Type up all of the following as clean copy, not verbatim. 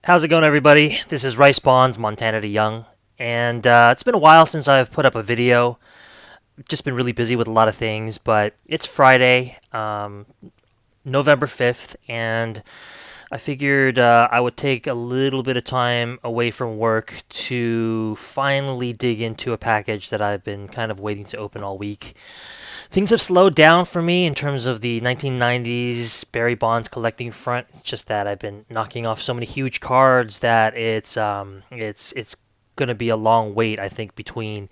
How's it going, everybody? This is Rice Bonds, Montana to Young, and it's been a while since I've put up a video. Just been really busy with a lot of things, but it's Friday, November 5th, and I figured I would take a little bit of time away from work to finally dig into a package that I've been kind of waiting to open all week. Things have slowed down for me in terms of the 1990s Barry Bonds collecting front. It's just that I've been knocking off so many huge cards that it's gonna be a long wait, I think, between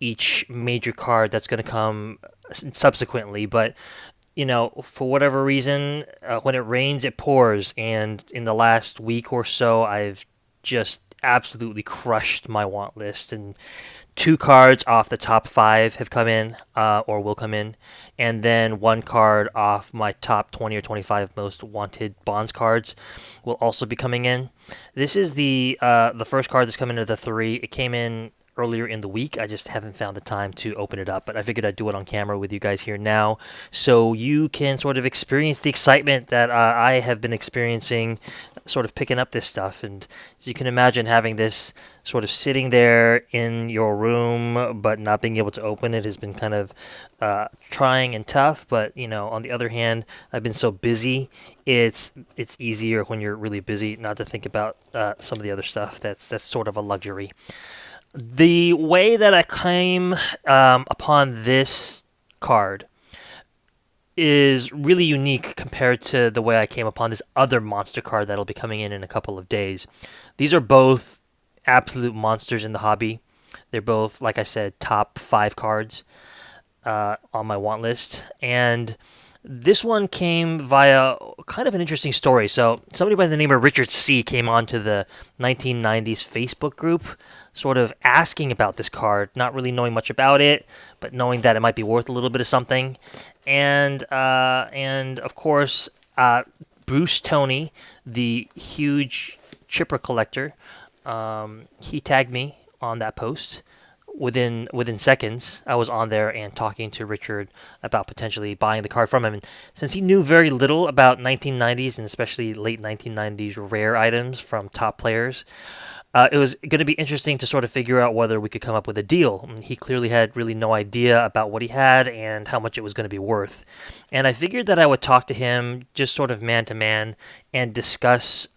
each major card that's gonna come subsequently. But for whatever reason, when it rains, it pours, and in the last week or so, I've just absolutely crushed my want list, and two cards off the top five have come in, or will come in, and then one card off my top 20 or 25 most wanted bonds cards will also be coming in. This is the first card that's come into the three. It came in earlier in the week. I just haven't found the time to open it up, but I figured I'd do it on camera with you guys here now, so you can sort of experience the excitement that I have been experiencing, sort of picking up this stuff. And as you can imagine, having this sort of sitting there in your room but not being able to open it has been kind of trying and tough. But on the other hand, I've been so busy. It's easier when you're really busy not to think about some of the other stuff. That's sort of a luxury. The way that I came upon this card is really unique compared to the way I came upon this other monster card that'll be coming in a couple of days. These are both absolute monsters in the hobby. They're both, like I said, top five cards on my want list. And this one came via kind of an interesting story. So, somebody by the name of Richard C. came onto the 1990s Facebook group, sort of asking about this card, not really knowing much about it, but knowing that it might be worth a little bit of something. And of course, Bruce Tony, the huge chipper collector, he tagged me on that post. Within seconds, I was on there and talking to Richard about potentially buying the card from him. And since he knew very little about 1990s and especially late 1990s rare items from top players, it was going to be interesting to sort of figure out whether we could come up with a deal. He clearly had really no idea about what he had and how much it was going to be worth. And I figured that I would talk to him just sort of man to man and discuss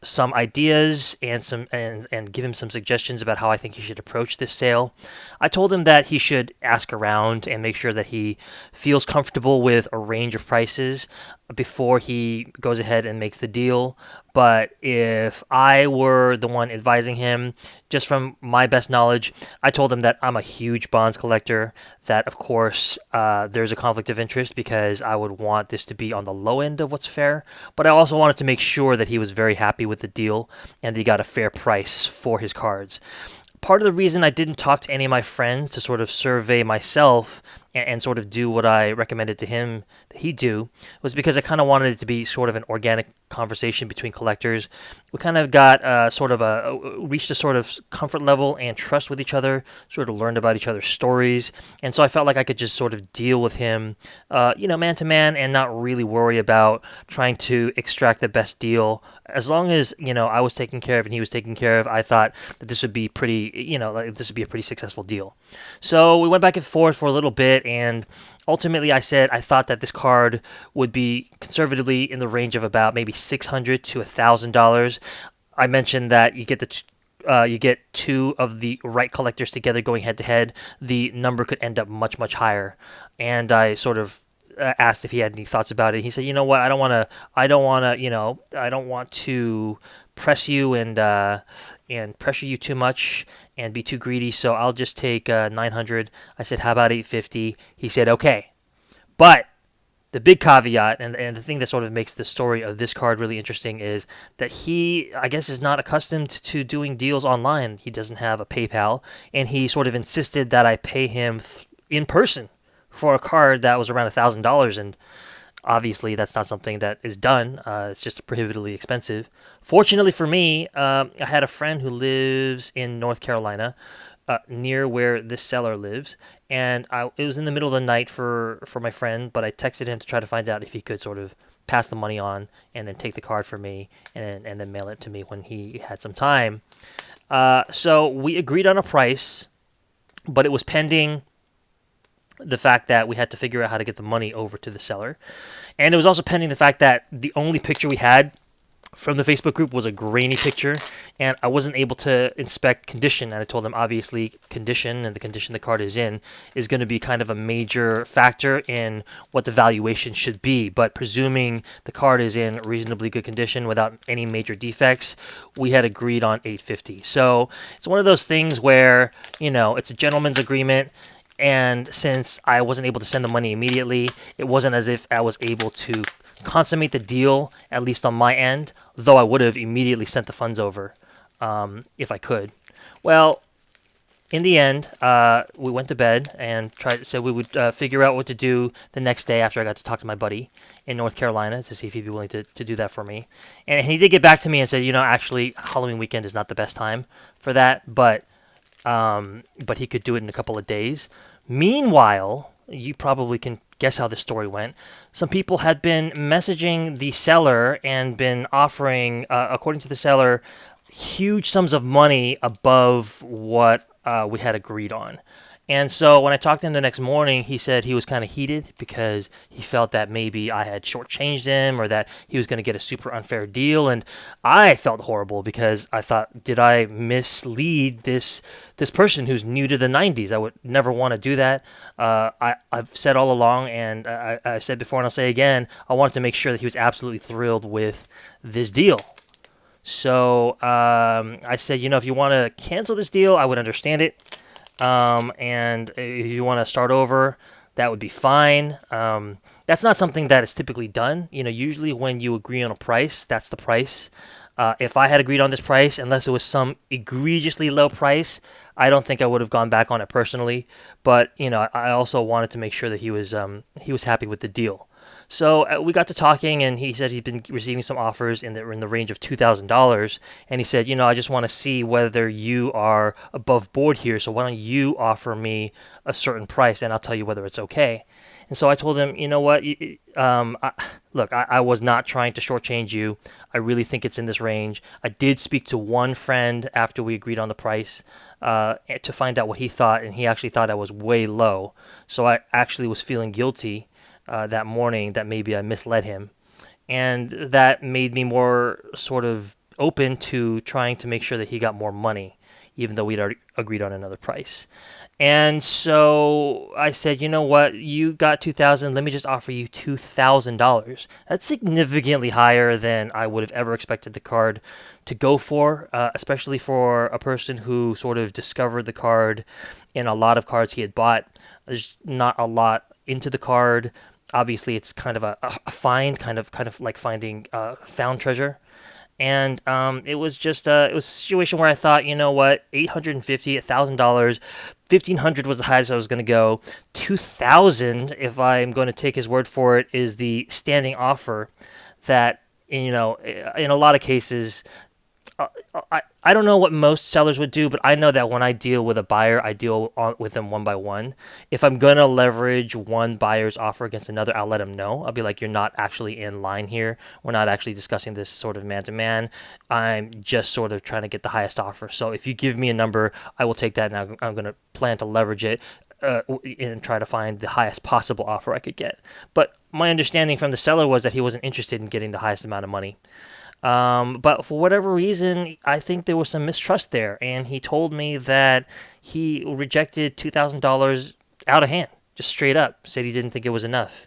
some ideas and and give him some suggestions about how I think he should approach this sale. I told him that he should ask around and make sure that he feels comfortable with a range of prices before he goes ahead and makes the deal. But if I were the one advising him, just from my best knowledge, I told him that I'm a huge bonds collector, that of course there's a conflict of interest because I would want this to be on the low end of what's fair, but I also wanted to make sure that he was very happy with the deal and that he got a fair price for his cards. Part of the reason I didn't talk to any of my friends to sort of survey myself and sort of do what I recommended to him that he do was because I kind of wanted it to be sort of an organic conversation between collectors. We kind of got reached a sort of comfort level and trust with each other, sort of learned about each other's stories, and so I felt like I could just sort of deal with him, man to man, and not really worry about trying to extract the best deal. As long as I was taken care of and he was taken care of, I thought that this would be this would be a pretty successful deal. So we went back and forth for a little bit, and ultimately I said I thought that this card would be conservatively in the range of about maybe $600 to $1,000. I mentioned that you get two of the right collectors together going head to head. The number could end up much higher, and I sort of asked if he had any thoughts about it. He said, "You know what? I don't want to, I don't want to press you and pressure you too much and be too greedy. So I'll just take 900." I said, "How about 850?" He said, "Okay." But the big caveat and the thing that sort of makes the story of this card really interesting is that he, I guess, is not accustomed to doing deals online. He doesn't have a PayPal, and he sort of insisted that I pay him in person for a card that was around $1,000, and obviously that's not something that is done. It's just prohibitively expensive. Fortunately for me, I had a friend who lives in North Carolina, near where this seller lives, and it was in the middle of the night for my friend, but I texted him to try to find out if he could sort of pass the money on and then take the card for me and then mail it to me when he had some time. So we agreed on a price, but it was pending the fact that we had to figure out how to get the money over to the seller. And it was also pending the fact that the only picture we had from the Facebook group was a grainy picture, and I wasn't able to inspect condition. And I told them, obviously, condition and the condition the card is in is going to be kind of a major factor in what the valuation should be. But presuming the card is in reasonably good condition without any major defects, we had agreed on 850. So it's one of those things where, it's a gentleman's agreement. And since I wasn't able to send the money immediately, it wasn't as if I was able to consummate the deal, at least on my end, though I would have immediately sent the funds over if I could. Well, in the end, we went to bed and said we would figure out what to do the next day after I got to talk to my buddy in North Carolina to see if he'd be willing to do that for me. And he did get back to me and said, actually, Halloween weekend is not the best time for that, but he could do it in a couple of days. Meanwhile, you probably can guess how this story went. Some people had been messaging the seller and been offering, according to the seller, huge sums of money above what we had agreed on. And so when I talked to him the next morning, he said he was kind of heated because he felt that maybe I had shortchanged him or that he was going to get a super unfair deal. And I felt horrible because I thought, did I mislead this person who's new to the 90s? I would never want to do that. I've said all along, and I said before and I'll say again, I wanted to make sure that he was absolutely thrilled with this deal. So I said, if you want to cancel this deal, I would understand it. And if you want to start over, that would be fine. That's not something that is typically done. Usually when you agree on a price, that's the price. If I had agreed on this price, unless it was some egregiously low price, I don't think I would have gone back on it personally. But I also wanted to make sure that he was happy with the deal. So we got to talking, and he said he'd been receiving some offers in the range of $2,000, and he said, I just want to see whether you are above board here. So why don't you offer me a certain price, and I'll tell you whether it's okay. And so I told him, what, I was not trying to shortchange you. I really think it's in this range. I did speak to one friend after we agreed on the price to find out what he thought, and he actually thought I was way low. So I actually was feeling guilty that morning that maybe I misled him. And that made me more sort of open to trying to make sure that he got more money, even though we'd already agreed on another price. And so I said, what, you got $2,000, let me just offer you $2,000. That's significantly higher than I would have ever expected the card to go for, especially for a person who sort of discovered the card in a lot of cards he had bought. There's not a lot into the card. Obviously, it's kind of a find, kind of like finding found treasure. And it was a situation where I thought, what, $850, $1,000, $1,500 was the highest I was going to go. $2,000, if I'm going to take his word for it, is the standing offer that, in a lot of cases, I don't know what most sellers would do, but I know that when I deal with a buyer, I deal with them one by one. If I'm going to leverage one buyer's offer against another, I'll let them know. I'll be like, you're not actually in line here. We're not actually discussing this sort of man-to-man. I'm just sort of trying to get the highest offer. So if you give me a number, I will take that, and I'm going to plan to leverage it and try to find the highest possible offer I could get. But my understanding from the seller was that he wasn't interested in getting the highest amount of money. But for whatever reason, I think there was some mistrust there, and he told me that he rejected $2,000 out of hand, just straight up, said he didn't think it was enough.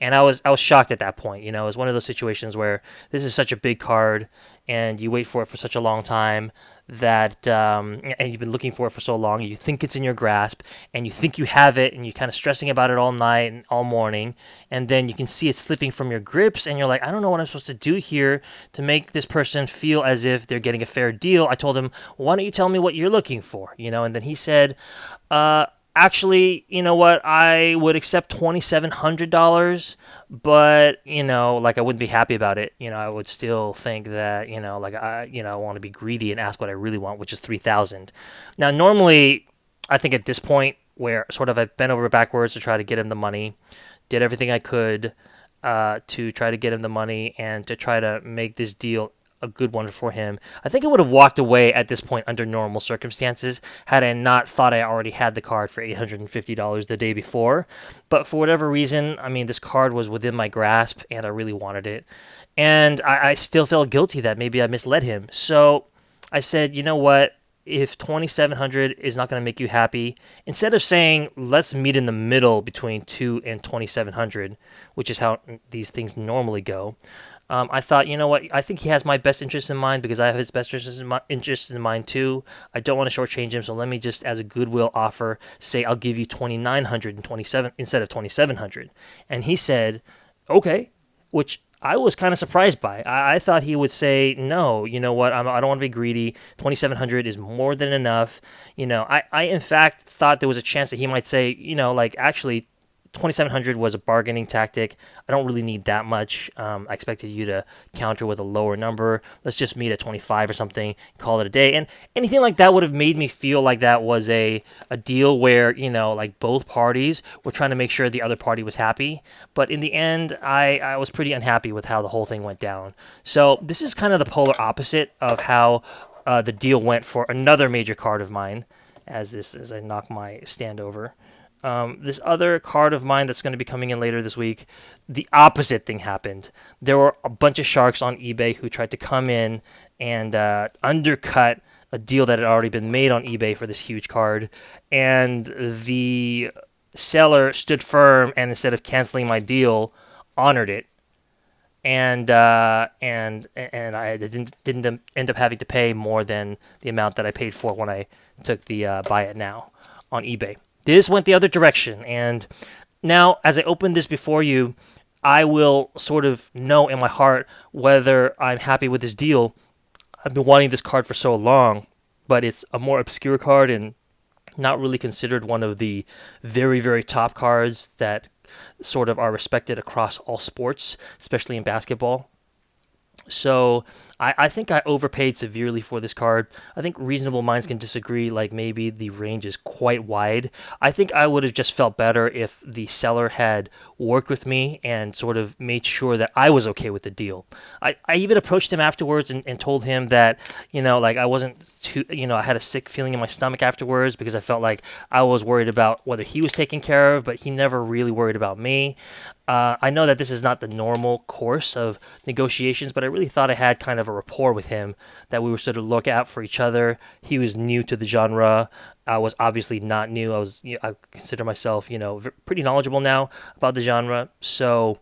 And I was shocked at that point. It was one of those situations where this is such a big card, and you wait for it for such a long time that, and you've been looking for it for so long, you think it's in your grasp, and you think you have it, and you're kind of stressing about it all night and all morning, and then you can see it slipping from your grips, and you're like, I don't know what I'm supposed to do here to make this person feel as if they're getting a fair deal. I told him, well, why don't you tell me what you're looking for? And then he said, actually, you know what? I would accept $2,700, but I wouldn't be happy about it. I would still think that I want to be greedy and ask what I really want, which is $3,000. Now, normally, I think at this point where sort of I've bent over backwards to try to get him the money, did everything I could. to try to get him the money and to try to make this deal a good one for him. I think I would have walked away at this point under normal circumstances had I not thought I already had the card for $850 the day before. But for whatever reason, I mean, this card was within my grasp and I really wanted it. And I still felt guilty that maybe I misled him. So I said, you know what? If 2700 is not going to make you happy, instead of saying let's meet in the middle between 2 and 2700, which is how these things normally go, I thought, you know what? I think he has my best interest in mind because I have his best interest in mind too. I don't want to shortchange him, so let me just, as a goodwill offer, say I'll give you 2900 and 27 instead of 2700. And he said, okay, which I was kind of surprised by. I thought he would say, no, you know what? I don't want to be greedy. 2700 is more than enough. I in fact thought there was a chance that he might say, like actually 2700 was a bargaining tactic. I don't really need that much. I expected you to counter with a lower number. Let's just meet at 25 or something, call it a day. And anything like that would have made me feel like that was a deal where, like both parties were trying to make sure the other party was happy. But in the end, I was pretty unhappy with how the whole thing went down. So this is kind of the polar opposite of how the deal went for another major card of mine, as I knock my stand over. This other card of mine that's going to be coming in later this week, the opposite thing happened. There were a bunch of sharks on eBay who tried to come in and undercut a deal that had already been made on eBay for this huge card. And the seller stood firm and instead of canceling my deal, honored it. And I didn't end up having to pay more than the amount that I paid for when I took the buy it now on eBay. This went the other direction, and now as I open this before you, I will sort of know in my heart whether I'm happy with this deal. I've been wanting this card for so long, but it's a more obscure card and not really considered one of the very, very top cards that sort of are respected across all sports, especially in basketball. So I think I overpaid severely for this card. I think reasonable minds can disagree, like maybe the range is quite wide. I think I would have just felt better if the seller had worked with me and sort of made sure that I was okay with the deal. I even approached him afterwards and told him that, like I wasn't too, I had a sick feeling in my stomach afterwards because I felt like I was worried about whether he was taken care of, but he never really worried about me. I know that this is not the normal course of negotiations, but I really thought I had kind of a rapport with him that we were sort of look out for each other. He was new to the genre. I was obviously not new. I consider myself, pretty knowledgeable now about the genre. So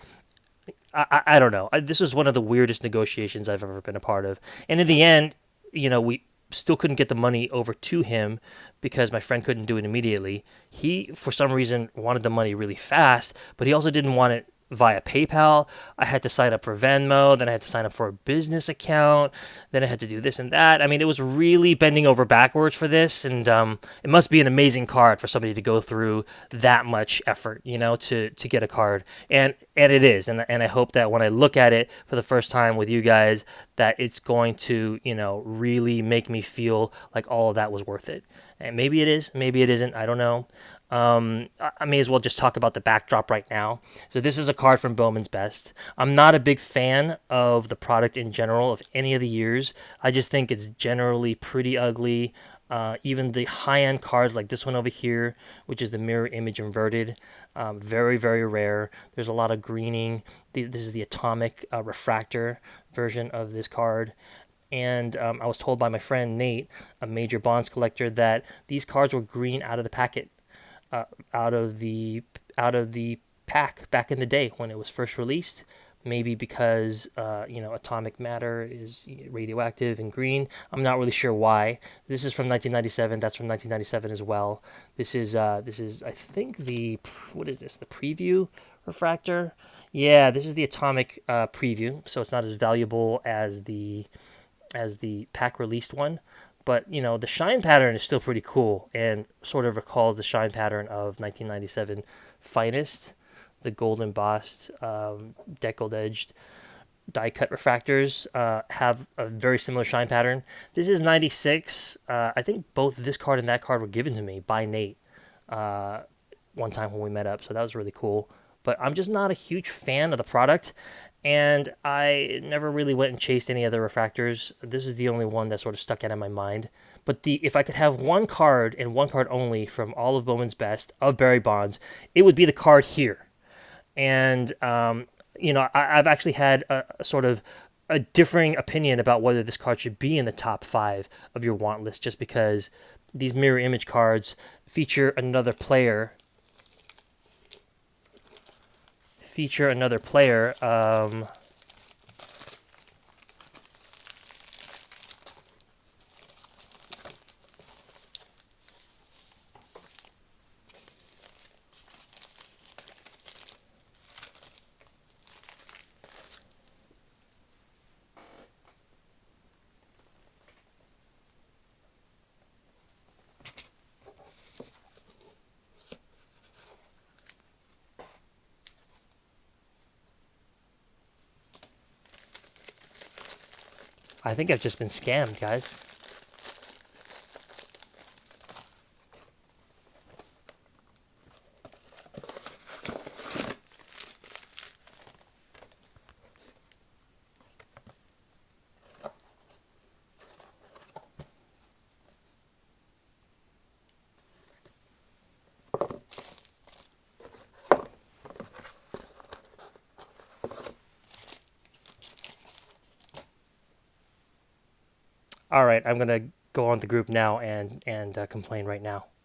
I don't know. This was one of the weirdest negotiations I've ever been a part of. And in the end, we still couldn't get the money over to him because my friend couldn't do it immediately. He, for some reason, wanted the money really fast, but he also didn't want it via PayPal. I had to sign up for Venmo, then I had to sign up for a business account, then I had to do this and that. I mean, it was really bending over backwards for this, and it must be an amazing card for somebody to go through that much effort, to get a card. And it is, and I hope that when I look at it for the first time with you guys, that it's going to, really make me feel like all of that was worth it. And maybe it is, maybe it isn't, I don't know. I may as well just talk about the backdrop right now. So this is a card from Bowman's Best. I'm not a big fan of the product in general of any of the years. I just think it's generally pretty ugly. Even the high-end cards like this one over here, which is the mirror image inverted, very, very rare. There's a lot of greening. This is the atomic refractor version of this card. And I was told by my friend Nate, a major bonds collector, that these cards were green out of the packet. Out of the pack back in the day when it was first released, maybe because atomic matter is radioactive and green. I'm not really sure why. This is from 1997. That's from 1997 as well. This is I think what is this? The preview refractor. Yeah, this is the atomic preview. So it's not as valuable as the pack released one. But, the shine pattern is still pretty cool and sort of recalls the shine pattern of 1997 Finest, the gold embossed, deckled-edged die-cut refractors have a very similar shine pattern. This is 96. I think both this card and that card were given to me by Nate one time when we met up, so that was really cool. but I'm just not a huge fan of the product. And I never really went and chased any other refractors. This is the only one that sort of stuck out in my mind. But the if I could have one card and one card only from all of Bowman's Best of Barry Bonds, it would be the card here. And I've actually had a sort of a differing opinion about whether this card should be in the top five of your want list, just because these mirror image cards feature another player. Feature another player. I think I've just been scammed, guys. All right, I'm gonna go on the group now and complain right now.